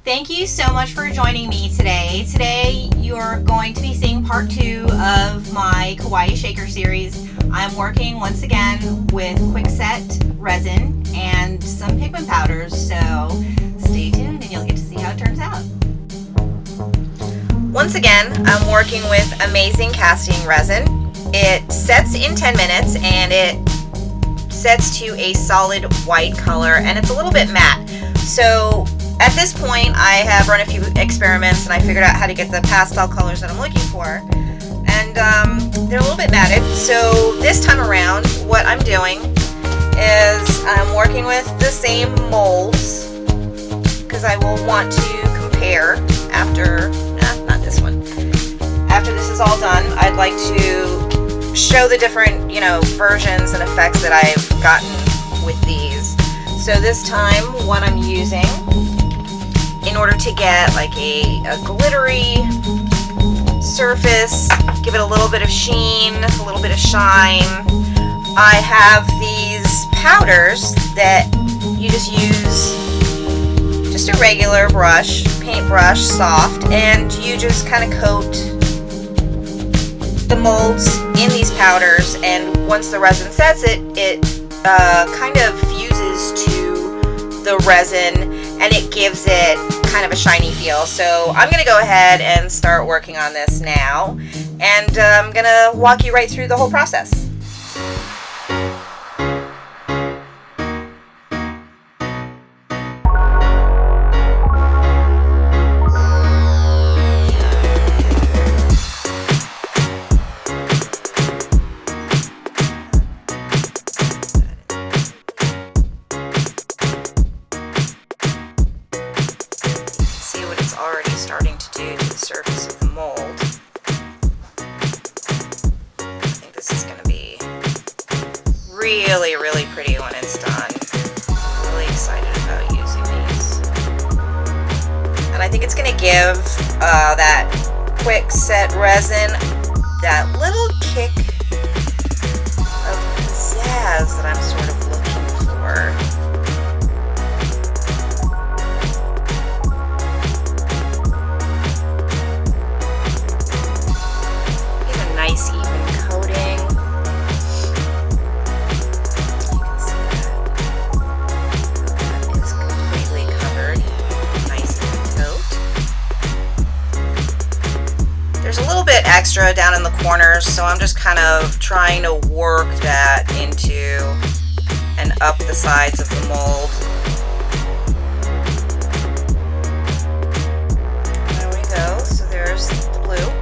Thank you so much for joining me today. Today you're going to be seeing part 2 of my KAWAII shaker series. I'm working once again with quickset resin and some pigment powders, so stay tuned and you'll get to see how it turns out. Once again, I'm working with amazing casting resin. It sets in 10 minutes and it sets to a solid white color, and it's a little bit matte. So at this point I have run a few experiments and I figured out how to get the pastel colors that I'm looking for, and they're a little bit matted. So this time around what I'm doing is I'm working with the same molds because I will want to compare after, not this one. After this is all done, I'd like to show the different, versions and effects that I've gotten with these. So this time what I'm using, in order to get like a glittery surface, give it a little bit of sheen, a little bit of shine, I have these powders that you just use just a regular brush, paintbrush, soft, and you just kind of coat the molds in these powders, and once the resin sets it kind of fuses to the resin and it gives it kind of a shiny feel. So I'm going to go ahead and start working on this now, and I'm going to walk you right through the whole process. Already starting to do to the surface of the mold. I think this is going to be really, really pretty when it's done. I'm really excited about using these. And I think it's going to give that quick set resin that little kick of pizzazz that I'm sort of looking for. Nice even coating. You can see that is completely covered. Nice even coat. There's a little bit extra down in the corners, so I'm just kind of trying to work that into and up the sides of the mold. There we go. So there's the blue.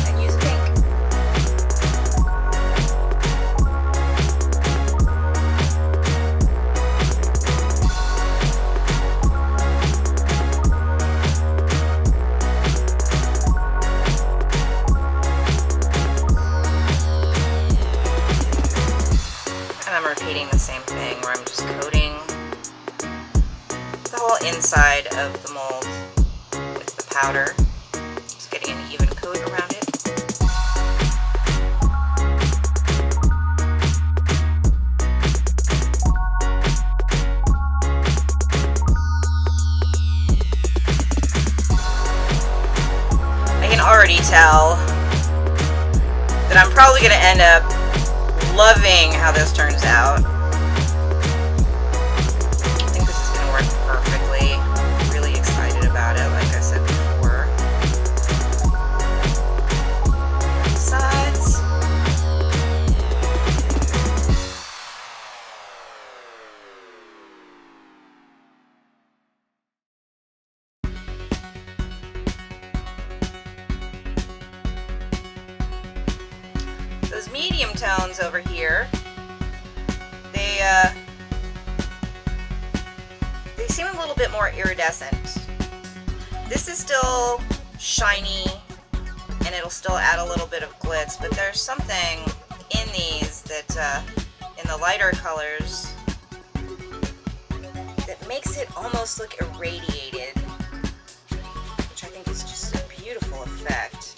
And use pink. And I'm repeating the same thing where I'm just coating the whole inside of the mold with the powder, just getting an even coat around it. I can already tell that I'm probably going to end up loving how this turns out. I think this is going to work perfectly. Really excited about it, like I said before. Sides. Those medium tones over here, they seem a little bit more iridescent. This is still shiny and it'll still add a little bit of glitz, but there's something in these that in the lighter colors that makes it almost look irradiated, which I think is just a beautiful effect.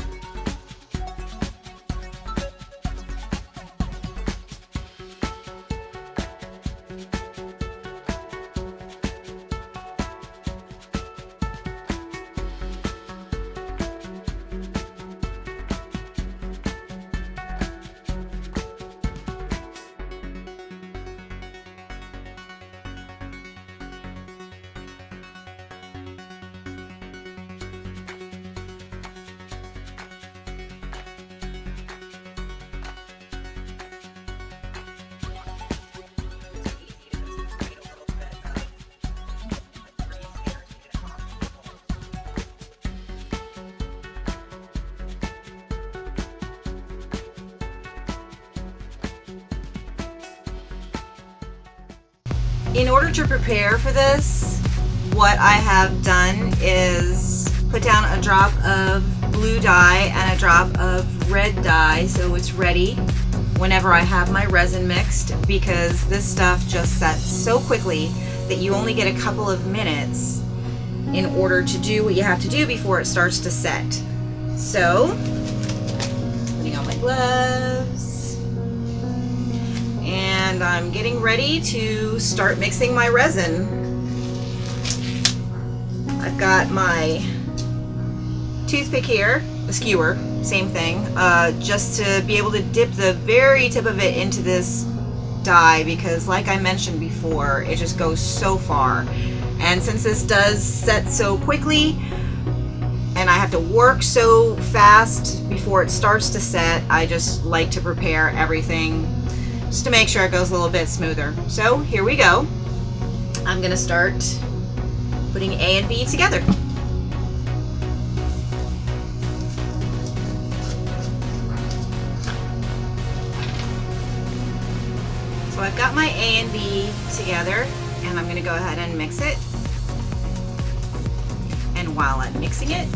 In order to prepare for this, what I have done is put down a drop of blue dye and a drop of red dye so it's ready whenever I have my resin mixed, because this stuff just sets so quickly that you only get a couple of minutes in order to do what you have to do before it starts to set. So, putting on my gloves, and I'm getting ready to start mixing my resin. I've got my toothpick here, a skewer, same thing, just to be able to dip the very tip of it into this dye, because like I mentioned before, it just goes so far. And since this does set so quickly and I have to work so fast before it starts to set, I just like to prepare everything just to make sure it goes a little bit smoother. So here we go. I'm gonna start putting A and B together. So I've got my A and B together, and I'm going to go ahead and mix it. And while I'm mixing it,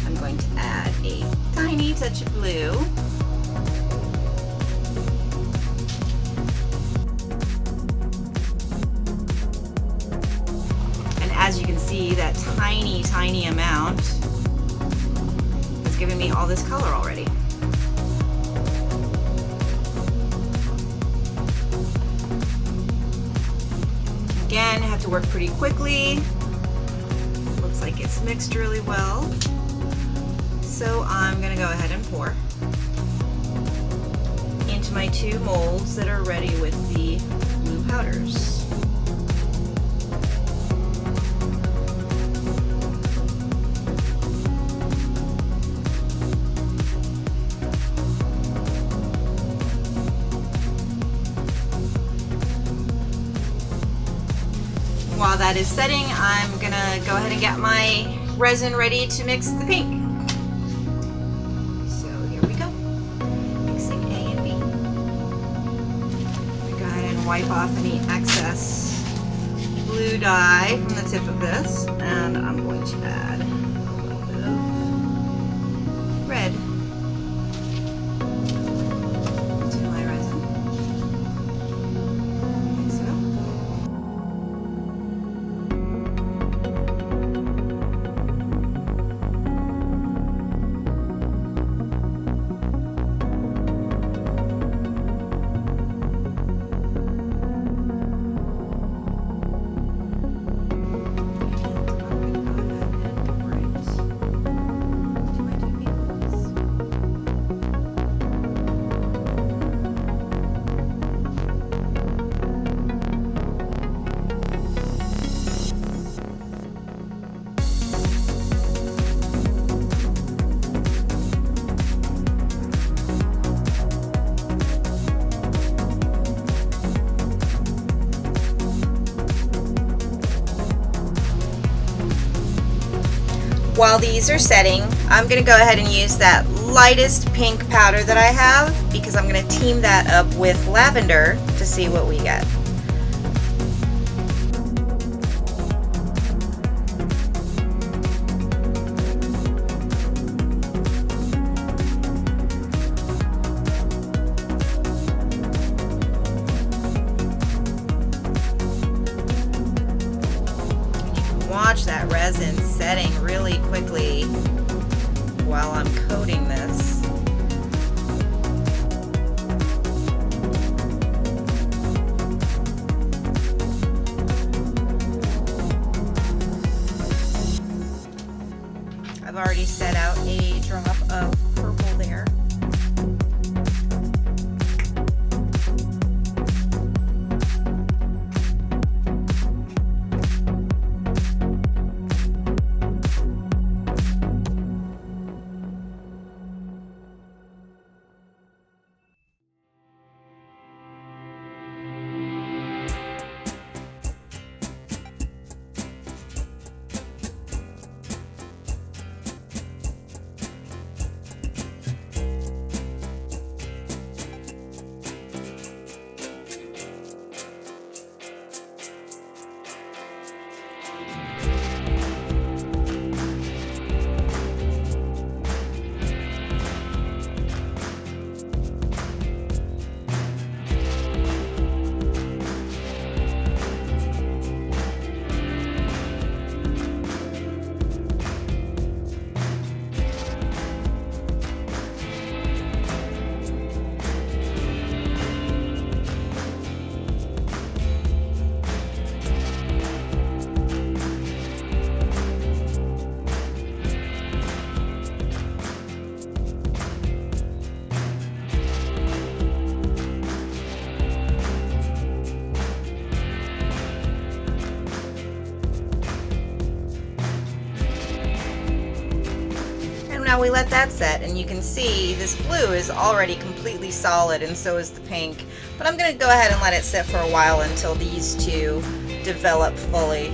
I'm going to add a tiny touch of blue. And as you can see, that tiny amount is giving me all this color already. Again, I have to work pretty quickly. Looks like it's mixed really well. So I'm gonna go ahead and pour into my two molds that are ready with the blue powders. While that is setting, I'm gonna go ahead and get my resin ready to mix the pink. So here we go, mixing A and B. Go ahead and wipe off any excess blue dye from the tip of this, and I'm going to add a little bit of red to my resin. Like so. While these are setting, I'm going to go ahead and use that lightest pink powder that I have, because I'm going to team that up with lavender to see what we get. Watch that resin setting really quickly while I'm coating this. I've already set out a drop of purple there. now we let that set, and you can see this blue is already completely solid, and so is the pink. But I'm going to go ahead and let it sit for a while until these two develop fully.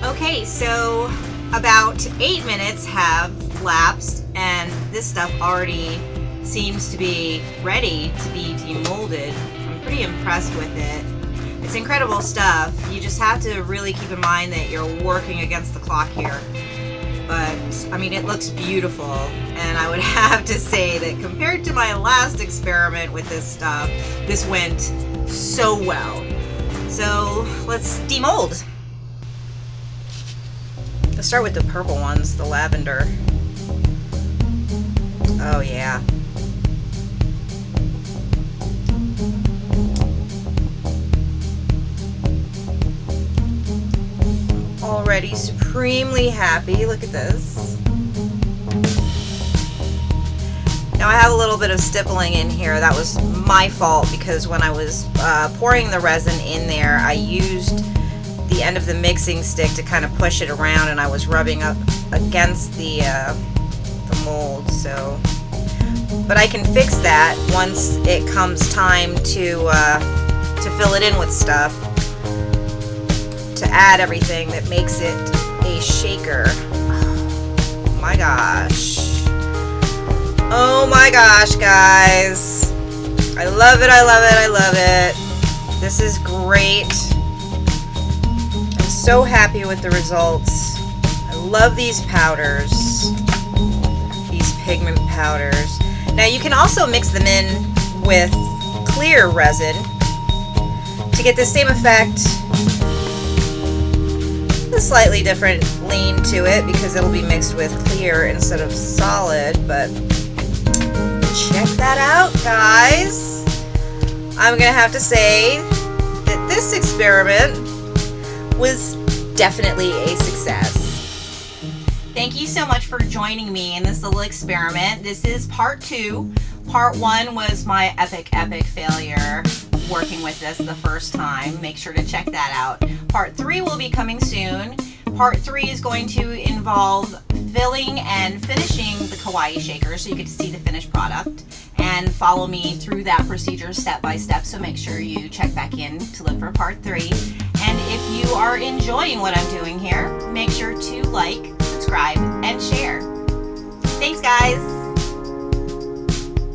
Okay, so about 8 minutes have lapsed, and this stuff already seems to be ready to be demolded. I'm pretty impressed with it. It's incredible stuff. You just have to really keep in mind that you're working against the clock here. But, I mean, it looks beautiful, and I would have to say that compared to my last experiment with this stuff, this went so well. So, let's demold. Let's start with the purple ones, the lavender. Oh, yeah. Already supremely happy. Look at this. Now I have a little bit of stippling in here. That was my fault because when I was pouring the resin in there, I used the end of the mixing stick to kind of push it around, and I was rubbing up against the mold. So, but I can fix that once it comes time to fill it in with stuff, to add everything that makes it a shaker. Oh my gosh. Oh my gosh, guys. I love it, I love it, I love it. This is great. I'm so happy with the results. I love these powders, these pigment powders. Now you can also mix them in with clear resin to get the same effect. A slightly different lean to it because it'll be mixed with clear instead of solid, but check that out, guys. I'm gonna have to say that this experiment was definitely a success. Thank you so much for joining me in this little experiment. This is part 2. Part 1 was my epic failure working with this the first time. Make sure to check that out. Part 3 will be coming soon. Part 3 is going to involve filling and finishing the KAWAII shaker so you get to see the finished product and follow me through that procedure step by step. So make sure you check back in to look for part 3. And if you are enjoying what I'm doing here, make sure to like, subscribe, and share. Thanks, guys.